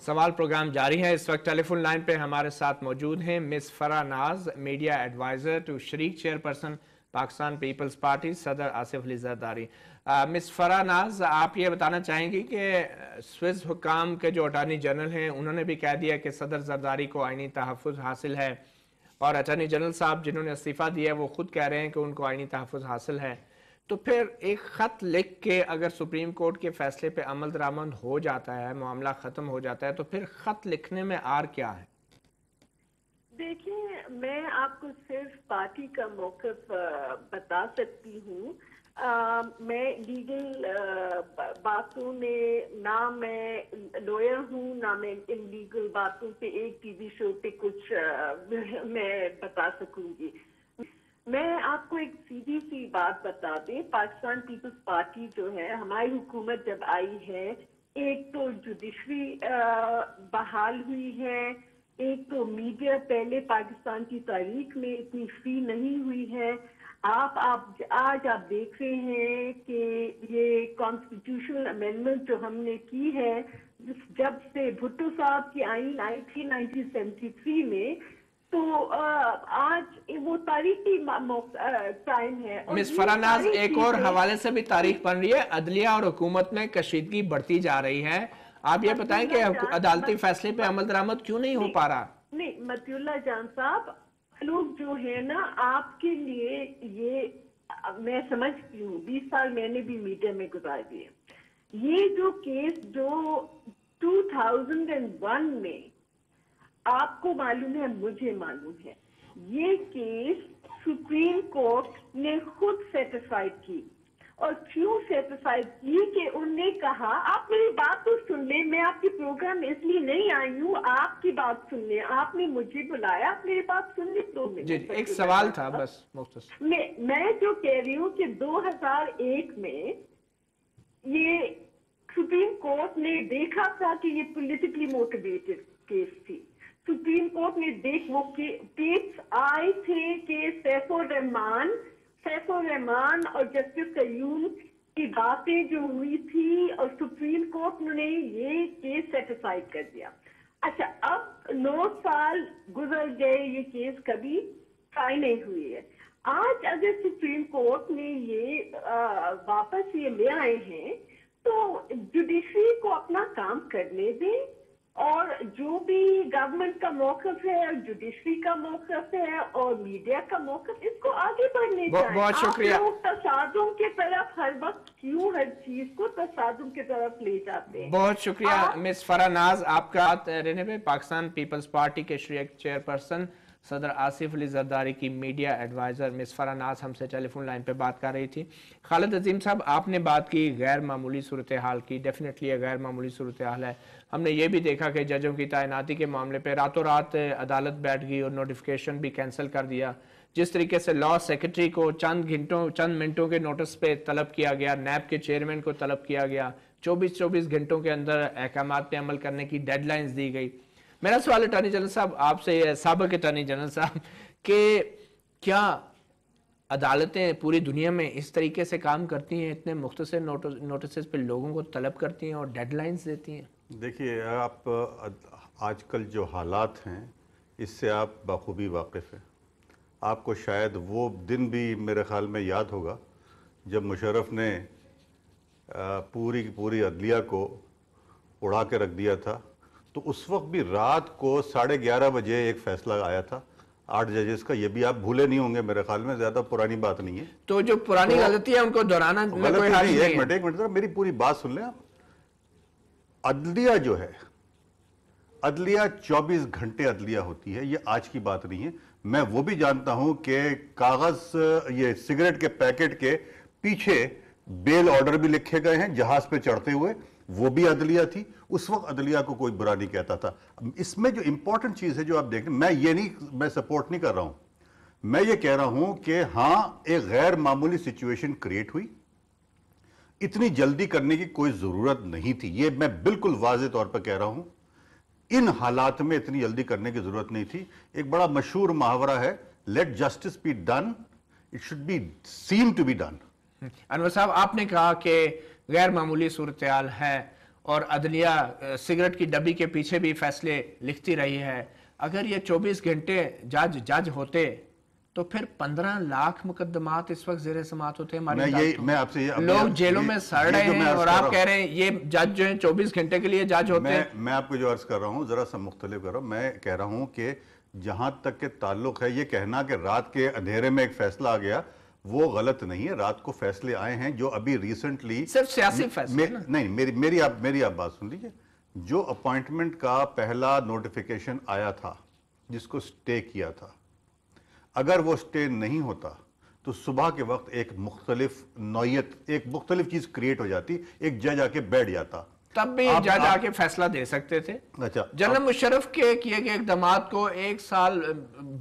سوال پروگرام جاری ہے. اس وقت ٹیلی فون لائن پہ ہمارے ساتھ موجود ہیں مس فرح ناز, میڈیا ایڈوائزر ٹو شریک چیئرپرسن پاکستان پیپلز پارٹی, صدر آصف علی زرداری. مس فرح ناز, آپ یہ بتانا چاہیں گی کہ سوئس حکام کے جو اٹارنی جنرل ہیں انہوں نے بھی کہہ دیا کہ صدر زرداری کو آئینی تحفظ حاصل ہے, اور اٹارنی جنرل صاحب جنہوں نے استعفیٰ دیا ہے وہ خود کہہ رہے ہیں کہ ان کو آئینی تحفظ حاصل ہے. تو پھر ایک خط لکھ کے اگر سپریم کورٹ کے فیصلے پہ عمل درآمد ہو جاتا ہے, معاملہ ختم ہو جاتا ہے, تو پھر خط لکھنے میں آر کیا ہے؟ دیکھیں, میں آپ کو صرف پارٹی کا موقف بتا سکتی ہوں. میں لیگل باتوں میں نہ میں لوئر ہوں, نہ میں ان لیگل باتوں پہ ایک ٹی وی شو پہ کچھ میں بتا سکوں گی. میں آپ کو ایک سیدھی سی بات بتا دیں. پاکستان پیپلز پارٹی جو ہے, ہماری حکومت جب آئی ہے, ایک تو جوڈیشری بحال ہوئی ہے, ایک تو میڈیا پہلے پاکستان کی تاریخ میں اتنی فری نہیں ہوئی ہے. آج آپ دیکھ رہے ہیں کہ یہ کانسٹیٹیوشنل امینڈمنٹ جو ہم نے کی ہے, جب سے بھٹو صاحب کی آئین آئی تھی 1973 میں, تو آج وہ تاریخی ٹائم ہے. مس فرح ناز, ایک اور حوالے سے بھی تاریخ بن رہی ہے, عدلیہ اور حکومت میں کشیدگی بڑھتی جا رہی ہے. آپ یہ بتائیں کہ عدالتی فیصلے پہ عمل درآمد کیوں نہیں ہو پا رہا؟ نہیں مطیع اللہ جان صاحب, لوگ جو ہے نا, آپ کے لیے یہ میں سمجھتی ہوں, 20 سال میں نے بھی میڈیا میں گزار دیے. یہ جو کیس جو 2001 میں آپ کو معلوم ہے, مجھے معلوم ہے, یہ کیس سپریم کورٹ نے خود سیٹیفائیڈ کی. اور کیوں سیٹیفائیڈ کی کہ انہوں نے کہا, آپ میری بات تو سن لیں, میں آپ کے پروگرام میں اس لیے نہیں آئی ہوں آپ کی بات سن لیں, آپ نے مجھے بلایا, آپ میری بات سن لیں. تو جی ایک سوال تھا بس مختصر. میں جو کہہ رہی ہوں کہ 2001 میں یہ سپریم کورٹ نے دیکھا تھا کہ یہ پولیٹیکلی موٹیویٹڈ کیس تھی. سپریم کورٹ نے وہ کیس آئے تھے کہ سیف الرحمان اور جسٹس قیوم کی باتیں جو ہوئی تھی, اور سپریم کورٹ نے یہ کیس سیٹیفائی کر دیا. اچھا, اب 9 سال گزر گئے, یہ کیس کبھی ٹرائی نہیں ہوئی ہے. آج اگر سپریم کورٹ نے یہ واپس یہ لے آئے ہیں, تو جوڈیشری کو اپنا کام کرنے دیں, اور جو بھی گورنمنٹ کا موقف ہے, جوڈیشری کا موقف ہے, اور میڈیا کا موقف, اس کو آگے بڑھنے چاہیے. بہت شکریہ. آپ لوگ تصادم کے طرف ہر وقت کیوں ہر چیز کو تصادم کی طرف لے جاتے ہیں؟ بہت شکریہ مس فرح ناز, آپ کا رہنے میں پاکستان پیپلز پارٹی کے شریک چیئرپرسن صدر آصف علی زرداری کی میڈیا ایڈوائزر مس فرح ناز ہم سے ٹیلی فون لائن پہ بات کر رہی تھی. خالد عظیم صاحب, آپ نے بات کی غیر معمولی صورتحال کی. ڈیفینیٹلی یہ غیر معمولی صورتحال ہے. ہم نے یہ بھی دیکھا کہ ججوں کی تعیناتی کے معاملے پہ راتوں رات عدالت بیٹھ گئی اور نوٹیفیکیشن بھی کینسل کر دیا. جس طریقے سے لاء سیکرٹری کو چند منٹوں کے نوٹس پہ طلب کیا گیا, نیب کے چیئرمین کو طلب کیا گیا, 24 گھنٹوں کے اندر احکامات پہ عمل کرنے کی ڈیڈ لائنز دی گئی. میرا سوال اٹارنی جنرل صاحب آپ سے, سابق اٹارنی جنرل صاحب, کہ کیا عدالتیں پوری دنیا میں اس طریقے سے کام کرتی ہیں, اتنے مختصر نوٹسز پہ لوگوں کو طلب کرتی ہیں اور ڈیڈ لائنز دیتی ہیں؟ دیکھیے, آپ آج کل جو حالات ہیں اس سے آپ بخوبی واقف ہیں. آپ کو شاید وہ دن بھی میرے خیال میں یاد ہوگا جب مشرف نے پوری عدلیہ کو اڑا کے رکھ دیا تھا. تو اس وقت بھی رات کو 11:30 بجے ایک فیصلہ آیا تھا 8 ججز کا. یہ بھی آپ بھولے نہیں ہوں گے, میرے خیال میں زیادہ پرانی بات نہیں ہے. تو جو پرانی غلطی ہے ان کو دہرانا میں کوئی حرج نہیں ہے. ایک منٹ میری پوری بات سن لیں آپ. عدلیہ جو ہے, عدلیہ 24 گھنٹے عدلیہ ہوتی ہے, یہ آج کی بات نہیں ہے. میں وہ بھی جانتا ہوں کہ کاغذ یہ سگریٹ کے پیکٹ کے پیچھے بیل آرڈر بھی لکھے گئے ہیں جہاز پہ چڑھتے ہوئے, وہ بھی عدلیہ تھی. اس وقت عدلیہ کو کوئی برا نہیں کہتا تھا. اس میں جو امپورٹنٹ چیز ہے جو آپ دیکھ رہے ہیں, میں سپورٹ نہیں کر رہا ہوں, میں یہ کہہ رہا ہوں کہ ہاں ایک غیر معمولی سچویشن کریٹ ہوئی. اتنی جلدی کرنے کی کوئی ضرورت نہیں تھی, یہ میں بالکل واضح طور پر کہہ رہا ہوں. ان حالات میں اتنی جلدی کرنے کی ضرورت نہیں تھی. ایک بڑا مشہور محاورہ ہے, let justice be done, it should be seen to be done. Anwar صاحب, آپ نے کہا کہ غیر معمولی صورتحال ہے اور عدلیہ سگریٹ کی ڈبی کے پیچھے بھی فیصلے لکھتی رہی ہے. اگر یہ 24 گھنٹے جج ہوتے تو پھر 15 لاکھ مقدمات اس وقت زیر سماعت ہوتے ہیں. لوگ جیلوں میں سڑ رہے ہیں اور آپ کہہ رہے ہیں یہ جج جو ہیں 24 گھنٹے کے لیے جج ہوتے ہیں. میں آپ کو جو عرض کر رہا ہوں ذرا سا مختلف کر رہا ہوں. میں کہہ رہا ہوں کہ جہاں تک کہ تعلق ہے یہ کہنا کہ رات کے اندھیرے میں ایک فیصلہ آ گیا وہ غلط نہیں ہے. رات کو فیصلے آئے ہیں جو ابھی ریسنٹلی صرف سیاسی فیصلے نہیں. میری آپ بات سن لیجئے. جو اپوائنٹمنٹ کا پہلا نوٹیفیکیشن آیا تھا جس کو سٹے کیا تھا, اگر وہ سٹے نہیں ہوتا تو صبح کے وقت ایک مختلف نوعیت, ایک مختلف چیز کریٹ ہو جاتی, ایک جج آ کے بیٹھ جاتا. تب بھی جج آ کے فیصلہ دے سکتے تھے. اچھا, جنرل مشرف کے کیے گئے اقدامات کو 1 سال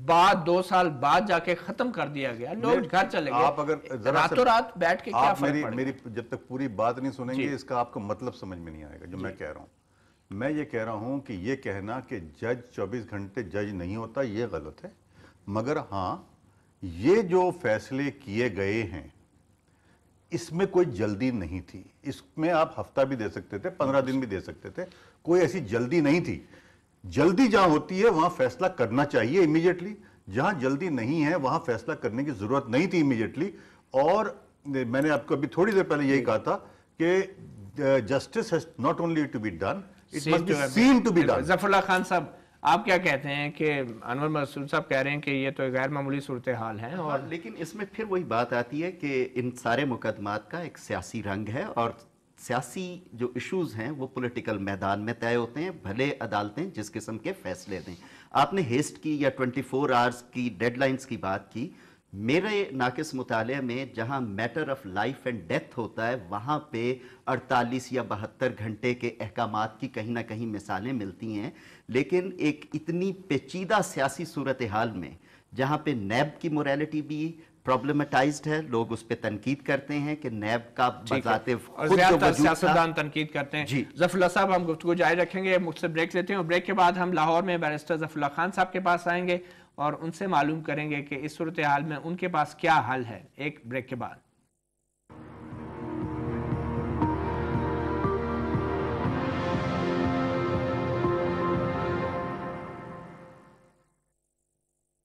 بعد 2 سال بعد جا کے ختم کر دیا گیا, لوگ گھر چلے گئے. آپ اگر راتوں رات بیٹھ کے کیا فرق پڑے؟ میری جب تک پوری بات نہیں سنیں گے اس کا آپ کو مطلب سمجھ میں نہیں آئے گا جو میں کہہ رہا ہوں. میں یہ کہہ رہا ہوں کہ یہ کہنا کہ جج 24 گھنٹے جج نہیں ہوتا یہ غلط ہے. مگر ہاں یہ جو فیصلے کیے گئے ہیں اس میں کوئی جلدی نہیں تھی. اس میں آپ ہفتہ بھی دے سکتے تھے, 15 دن بھی دے سکتے تھے, کوئی ایسی جلدی نہیں تھی. جلدی جہاں ہوتی ہے وہاں فیصلہ کرنا چاہیے امیجیٹلی, جہاں جلدی نہیں ہے وہاں فیصلہ کرنے کی ضرورت نہیں تھی امیجیٹلی. اور میں نے آپ کو ابھی تھوڑی دیر پہلے یہی کہا تھا کہ justice has not only to be done, it must be seen to be done. Zafar Ullah Khan صاحب آپ کیا کہتے ہیں کہ انور مسعود صاحب کہہ رہے ہیں کہ یہ تو غیر معمولی صورتحال ہے, اور لیکن اس میں پھر وہی بات آتی ہے کہ ان سارے مقدمات کا ایک سیاسی رنگ ہے, اور سیاسی جو ایشوز ہیں وہ پولیٹیکل میدان میں طے ہوتے ہیں, بھلے عدالتیں جس قسم کے فیصلے دیں. آپ نے ہیسٹ کی یا 24 آورز کی ڈیڈ لائنز کی بات کی. میرے ناقص مطالعے میں جہاں matter of life and death ہوتا ہے وہاں پہ 48 یا 72 گھنٹے کے احکامات کی کہیں نہ کہیں مثالیں ملتی ہیں. لیکن ایک اتنی پیچیدہ سیاسی صورتحال میں جہاں پہ نیب کی موریلٹی بھی پرابلمٹائزڈ ہے, لوگ اس پہ تنقید کرتے ہیں کہ نیب کا بذات خود جو وجود سیاستدان تنقید کرتے ہیں. ظفر اللہ صاحب ہم گفتگو جاری رکھیں گے, مختصر بریک لیتے ہیں, اور بریک کے بعد ہم لاہور میں بیرسٹر ظفر اللہ خان صاحب کے پاس آئیں گے اور ان سے معلوم کریں گے کہ اس صورتحال میں ان کے پاس کیا حل ہے. ایک بریک کے بعد.